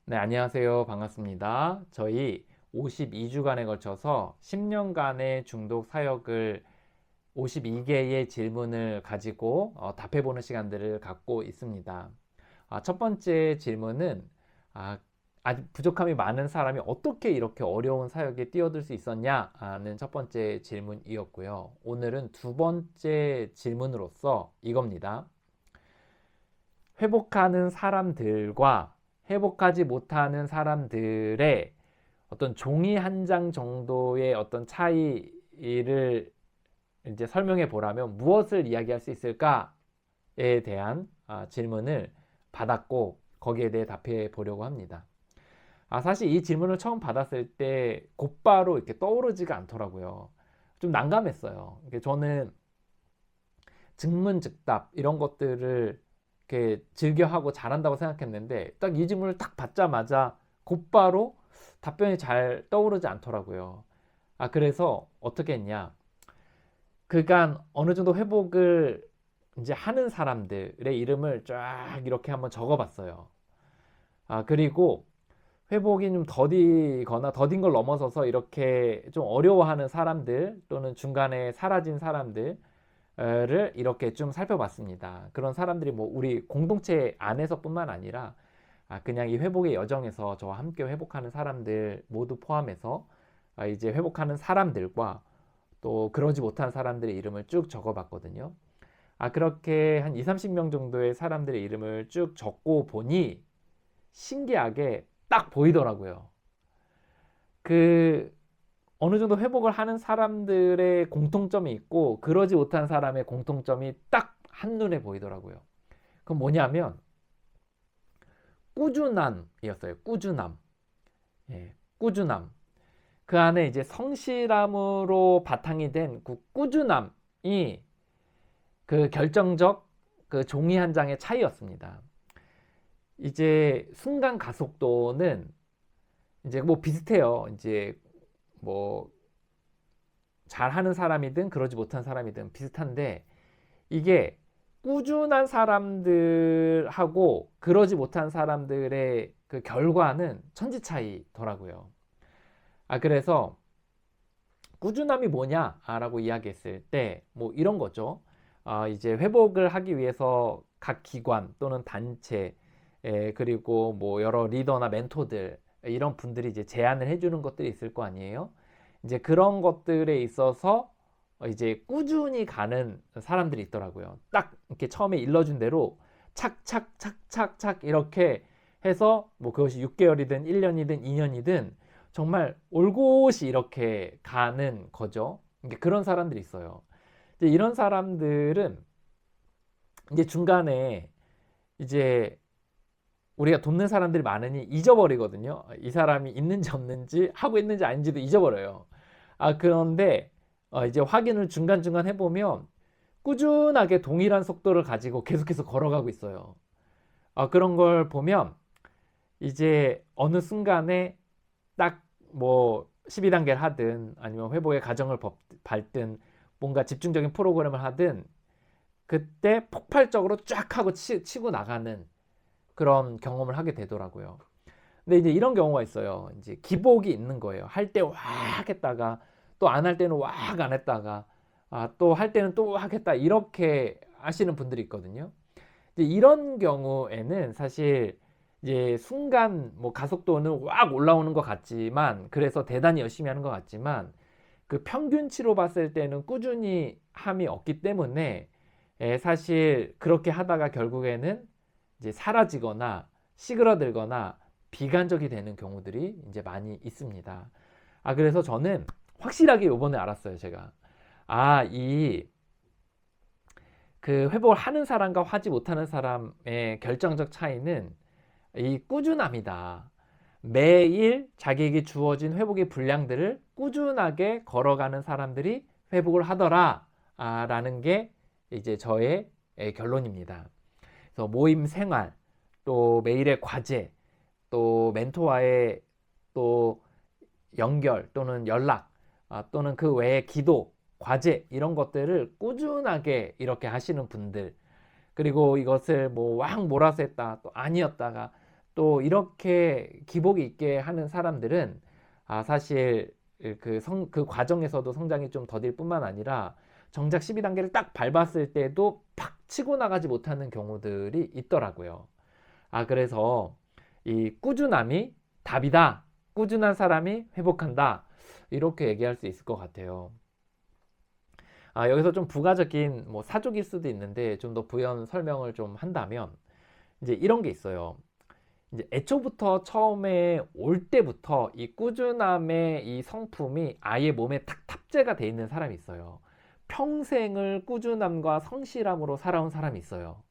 네, 안녕하세요. 반갑습니다. 저희 52주간에 걸쳐서 10년간의 중독 사역을 52개의 질문을 가지고 답해보는 시간들을 갖고 있습니다. 첫 번째 질문은 아직 부족함이 많은 사람이 어떻게 이렇게 어려운 사역에 뛰어들 수 있었냐는 첫 번째 질문이었고요. 오늘은 두 번째 질문으로서 이겁니다. 회복하는 사람들과 회복하지 못하는 사람들의 어떤 종이 한 장 정도의 어떤 차이를 이제 설명해 보라면 무엇을 이야기할 수 있을까에 대한 질문을 받았고 거기에 대해 답해 보려고 합니다. 사실 이 질문을 처음 받았을 때 곧바로 이렇게 떠오르지가 않더라고요. 좀 난감했어요. 저는 증문즉답 이런 것들을 이렇게 즐겨하고 잘한다고 생각했는데 딱 이 질문을 딱 받자마자 곧바로 답변이 잘 떠오르지 않더라고요. 그래서 어떻게 했냐? 그간 어느 정도 회복을 이제 하는 사람들의 이름을 쫙 이렇게 한번 적어봤어요. 그리고 회복이 좀 더디거나 더딘 걸 넘어서서 이렇게 좀 어려워하는 사람들 또는 중간에 사라진 사람들 를 이렇게 좀 살펴봤습니다. 그런 사람들이 뭐 우리 공동체 안에서뿐만 아니라 그냥 이 회복의 여정에서 저와 함께 회복하는 사람들 모두 포함해서 이제 회복하는 사람들과 또 그러지 못한 사람들의 이름을 쭉 적어봤거든요. 그렇게 한 2, 30명 정도의 사람들의 이름을 쭉 적고 보니 신기하게 딱 보이더라고요. 그 어느 정도 회복을 하는 사람들의 공통점이 있고 그러지 못한 사람의 공통점이 딱 한눈에 보이더라고요. 그건 뭐냐면 꾸준함이었어요. 꾸준함. 예, 꾸준함. 그 안에 이제 성실함으로 바탕이 된 그 꾸준함이 그 결정적 그 종이 한 장의 차이였습니다. 이제 순간 가속도는 이제 뭐 비슷해요. 이제 뭐 잘하는 사람이든 그러지 못한 사람이든 비슷한데 이게 꾸준한 사람들하고 그러지 못한 사람들의 그 결과는 천지 차이더라고요. 그래서 꾸준함이 뭐냐라고 이야기했을 때 뭐 이런 거죠. 이제 회복을 하기 위해서 각 기관 또는 단체 그리고 뭐 여러 리더나 멘토들 이런 분들이 이제 제안을 해주는 것들이 있을 거 아니에요. 이제 그런 것들에 있어서 이제 꾸준히 가는 사람들이 있더라고요. 딱 이렇게 처음에 일러준 대로 착착착착착 이렇게 해서 뭐 그것이 6개월이든 1년이든 2년이든 정말 올곧이 이렇게 가는 거죠. 그런 사람들이 있어요. 이제 이런 사람들은 이제 중간에 이제 우리가 돕는 사람들이 많으니 잊어버리거든요. 이 사람이 있는지 없는지 하고 있는지 아닌지도 잊어버려요. 그런데 이제 확인을 중간중간 해보면 꾸준하게 동일한 속도를 가지고 계속해서 걸어가고 있어요. 그런 걸 보면 이제 어느 순간에 딱 뭐 12단계를 하든 아니면 회복의 과정을 밟든 뭔가 집중적인 프로그램을 하든 그때 폭발적으로 쫙 하고 치고 나가는 그런 경험을 하게 되더라고요. 근데 이제 이런 경우가 있어요. 이제 기복이 있는 거예요. 할 때 확 했다가 또 안 할 때는 확 안 했다가 또 할 때는 또 확 했다 이렇게 하시는 분들이 있거든요. 이제 이런 경우에는 사실 이제 순간 뭐 가속도는 확 올라오는 것 같지만 그래서 대단히 열심히 하는 것 같지만 그 평균치로 봤을 때는 꾸준히 함이 없기 때문에 사실 그렇게 하다가 결국에는 이제 사라지거나 시그러들거나 비관적이 되는 경우들이 이제 많이 있습니다. 그래서 저는 확실하게 요번에 알았어요, 제가. 이 그 회복을 하는 사람과 하지 못하는 사람의 결정적 차이는 이 꾸준함이다. 매일 자기에게 주어진 회복의 분량들을 꾸준하게 걸어가는 사람들이 회복을 하더라. 라는 게 이제 저의 결론입니다. 그래서 모임 생활, 또 매일의 과제, 또 멘토와의 또 연결 또는 연락, 또는 그 외의 기도, 과제 이런 것들을 꾸준하게 이렇게 하시는 분들 그리고 이것을 뭐 왕 몰아서 했다 또 아니었다가 또 이렇게 기복이 있게 하는 사람들은 사실 그 과정에서도 성장이 좀 더딜 뿐만 아니라 정작 12단계를 딱 밟았을 때도 팍 치고 나가지 못하는 경우들이 있더라고요. 그래서 이 꾸준함이 답이다. 꾸준한 사람이 회복한다. 이렇게 얘기할 수 있을 것 같아요. 여기서 좀 부가적인 뭐 사족일 수도 있는데 좀 더 부연 설명을 좀 한다면 이제 이런 게 있어요. 이제 애초부터 처음에 올 때부터 이 꾸준함의 이 성품이 아예 몸에 탁 탑재가 돼 있는 사람이 있어요. 평생을 꾸준함과 성실함으로 살아온 사람이 있어요.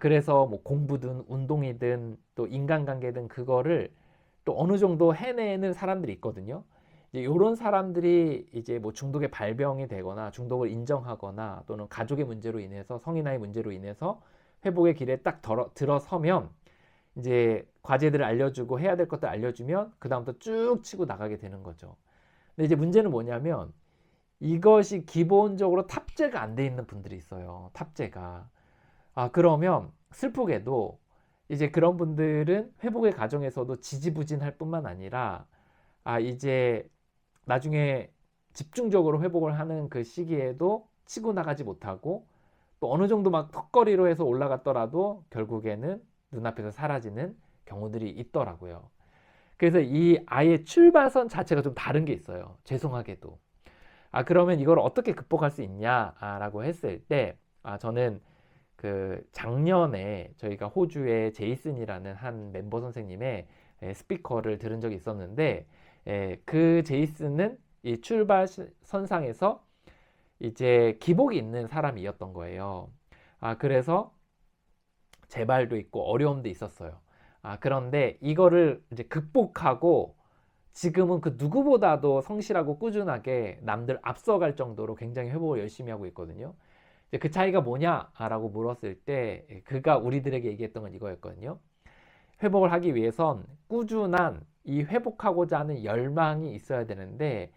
그래서 뭐 공부든 운동이든 또 인간관계든 그거를 또 어느 정도 해내는 사람들이 있거든요. 이제 이런 사람들이 이제 뭐 중독의 발병이 되거나 중독을 인정하거나 또는 가족의 문제로 인해서 성인아의 문제로 인해서 회복의 길에 딱 들어서면 이제 과제들을 알려주고 해야 될 것들 알려주면 그 다음부터 쭉 치고 나가게 되는 거죠. 근데 이제 문제는 뭐냐면 이것이 기본적으로 탑재가 안 돼 있는 분들이 있어요. 탑재가. 그러면 슬프게도 이제 그런 분들은 회복의 과정에서도 지지부진할 뿐만 아니라 이제 나중에 집중적으로 회복을 하는 그 시기에도 치고 나가지 못하고 또 어느 정도 막 턱걸이로 해서 올라갔더라도 결국에는 눈앞에서 사라지는 경우들이 있더라고요. 그래서 이 아예 출발선 자체가 좀 다른 게 있어요. 죄송하게도. 그러면 이걸 어떻게 극복할 수 있냐라고 했을 때 저는 그 작년에 저희가 호주의 제이슨이라는 한 멤버 선생님의 스피커를 들은 적이 있었는데 그 제이슨은 이 출발선상에서 이제 기복이 있는 사람이었던 거예요. 그래서 재발도 있고 어려움도 있었어요. 그런데 이거를 이제 극복하고 지금은 그 누구보다도 성실하고 꾸준하게 남들 앞서갈 정도로 굉장히 회복을 열심히 하고 있거든요. 그 차이가 뭐냐라고 물었을 때 그가 우리들에게 얘기했던 건 이거였거든요. 회복을 하기 위해선 꾸준한 이 회복하고자 하는 열망이 있어야 되는데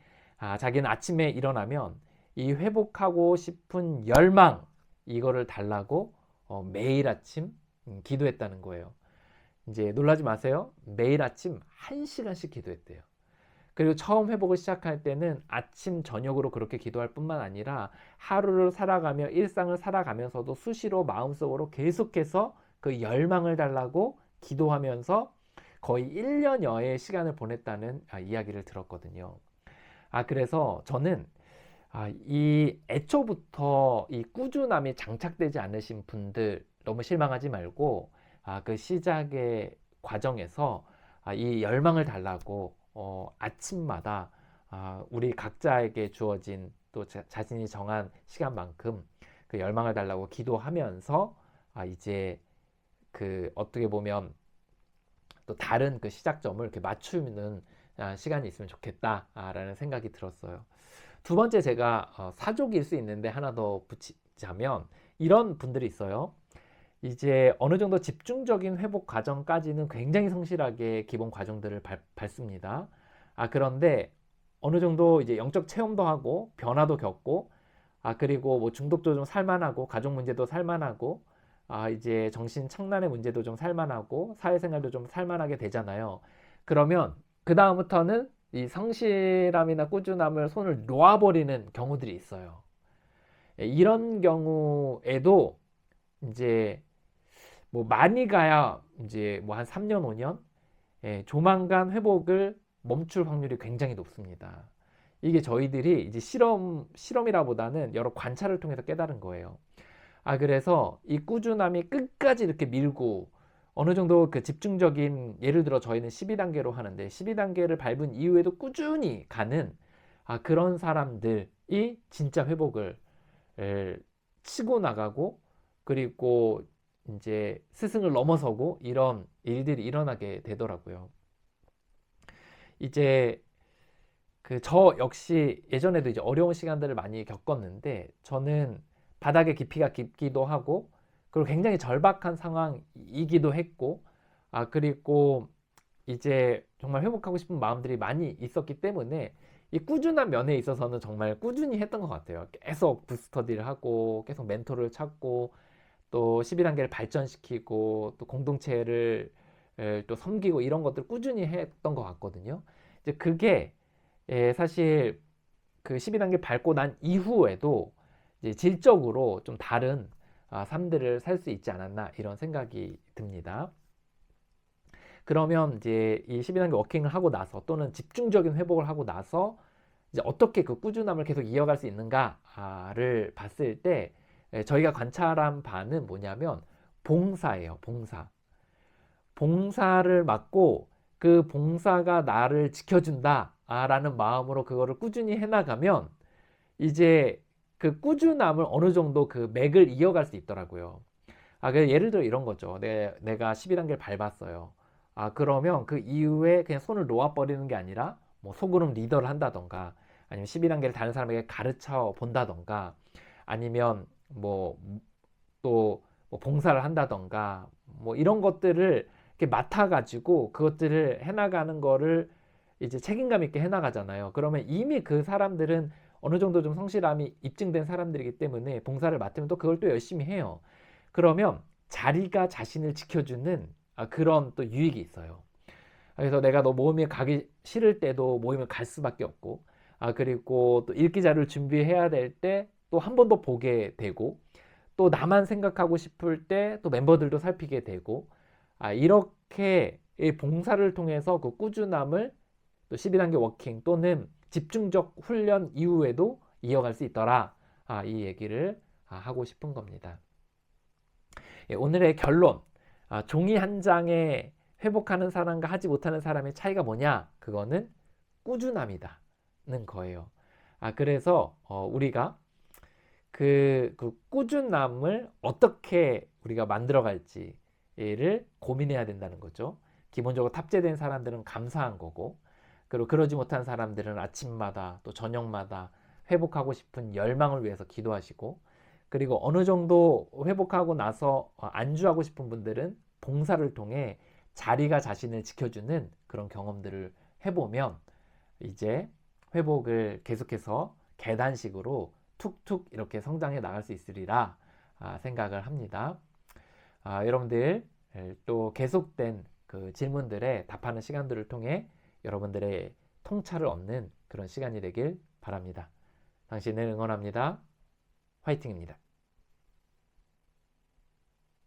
자기는 아침에 일어나면 이 회복하고 싶은 열망 이거를 달라고 매일 아침 기도했다는 거예요. 이제 놀라지 마세요. 매일 아침 1시간씩 기도했대요. 그리고 처음 회복을 시작할 때는 아침 저녁으로 그렇게 기도할 뿐만 아니라 하루를 살아가며 일상을 살아가면서도 수시로 마음속으로 계속해서 그 열망을 달라고 기도하면서 거의 1년여의 시간을 보냈다는 이야기를 들었거든요. 그래서 저는 이 애초부터 이 꾸준함이 장착되지 않으신 분들 너무 실망하지 말고 그 시작의 과정에서 이 열망을 달라고 아침마다 우리 각자에게 주어진 또 자신이 정한 시간만큼 그 열망을 달라고 기도하면서 이제 그 어떻게 보면 또 다른 그 시작점을 이렇게 맞추는 시간이 있으면 좋겠다라는 생각이 들었어요. 두 번째 제가 사족일 수 있는데 하나 더 붙이자면 이런 분들이 있어요. 이제 어느 정도 집중적인 회복 과정까지는 굉장히 성실하게 기본 과정들을 밟습니다. 그런데 어느 정도 이제 영적 체험도 하고 변화도 겪고 그리고 뭐 중독도 좀 살만하고 가족 문제도 살만하고 이제 정신 착란의 문제도 좀 살만하고 사회생활도 좀 살만하게 되잖아요. 그러면 그 다음부터는 이 성실함이나 꾸준함을 손을 놓아버리는 경우들이 있어요. 이런 경우에도 이제 뭐 많이 가야 이제 뭐 한 3년 5년 조만간 회복을 멈출 확률이 굉장히 높습니다. 이게 저희들이 이제 실험이라보다는 여러 관찰을 통해서 깨달은 거예요. 그래서 이 꾸준함이 끝까지 이렇게 밀고 어느 정도 그 집중적인 예를 들어 저희는 12단계로 하는데 12단계를 밟은 이후에도 꾸준히 가는 그런 사람들이 진짜 회복을 치고 나가고 그리고 이제 스승을 넘어서고 이런 일들이 일어나게 되더라고요. 이제 그 저 역시 예전에도 이제 어려운 시간들을 많이 겪었는데 저는 바닥의 깊이가 깊기도 하고 그리고 굉장히 절박한 상황이기도 했고 그리고 이제 정말 회복하고 싶은 마음들이 많이 있었기 때문에 이 꾸준한 면에 있어서는 정말 꾸준히 했던 것 같아요. 계속 부스터디를 하고 계속 멘토를 찾고 또 12단계를 발전시키고 또 공동체를 또 섬기고 이런 것들 꾸준히 했던 것 같거든요. 이제 그게 사실 그 12단계 밟고 난 이후에도 이제 질적으로 좀 다른 삶들을 살 수 있지 않았나 이런 생각이 듭니다. 그러면 이제 이 12단계 워킹을 하고 나서 또는 집중적인 회복을 하고 나서 이제 어떻게 그 꾸준함을 계속 이어갈 수 있는가를 봤을 때 저희가 관찰한 바는 뭐냐면 봉사예요. 봉사를 맡고 그 봉사가 나를 지켜준다 라는 마음으로 그거를 꾸준히 해나가면 이제 그 꾸준함을 어느 정도 그 맥을 이어갈 수 있더라고요. 예를 들어 이런 거죠. 내가 12단계를 밟았어요. 그러면 그 이후에 그냥 손을 놓아버리는 게 아니라 뭐 소그룹 리더를 한다던가 아니면 12단계를 다른 사람에게 가르쳐 본다던가 아니면 뭐 또 뭐 봉사를 한다던가 뭐 이런 것들을 이렇게 맡아가지고 그것들을 해나가는 거를 이제 책임감 있게 해나가잖아요. 그러면 이미 그 사람들은 어느 정도 좀 성실함이 입증된 사람들이기 때문에 봉사를 맡으면 또 그걸 또 열심히 해요. 그러면 자리가 자신을 지켜주는 그런 또 유익이 있어요. 그래서 내가 너 모임에 가기 싫을 때도 모임을 갈 수밖에 없고 그리고 또 읽기 자료를 준비해야 될 때 또 한 번 더 보게 되고 또 나만 생각하고 싶을 때 또 멤버들도 살피게 되고 이렇게 이 봉사를 통해서 그 꾸준함을 또 12단계 워킹 또는 집중적 훈련 이후에도 이어갈 수 있더라. 이 얘기를 하고 싶은 겁니다. 오늘의 결론. 종이 한 장에 회복하는 사람과 하지 못하는 사람의 차이가 뭐냐? 그거는 꾸준함이다는 거예요. 그래서 우리가 그 꾸준함을 어떻게 우리가 만들어 갈지를 고민해야 된다는 거죠. 기본적으로 탑재된 사람들은 감사한 거고, 그리고 그러지 못한 사람들은 아침마다 또 저녁마다 회복하고 싶은 열망을 위해서 기도하시고, 그리고 어느 정도 회복하고 나서 안주하고 싶은 분들은 봉사를 통해 자리가 자신을 지켜주는 그런 경험들을 해보면 이제 회복을 계속해서 계단식으로 툭툭 이렇게 성장해 나갈 수 있으리라 생각을 합니다. 여러분들 또 계속된 그 질문들에 답하는 시간들을 통해 여러분들의 통찰을 얻는 그런 시간이 되길 바랍니다. 당신을 응원합니다. 화이팅입니다.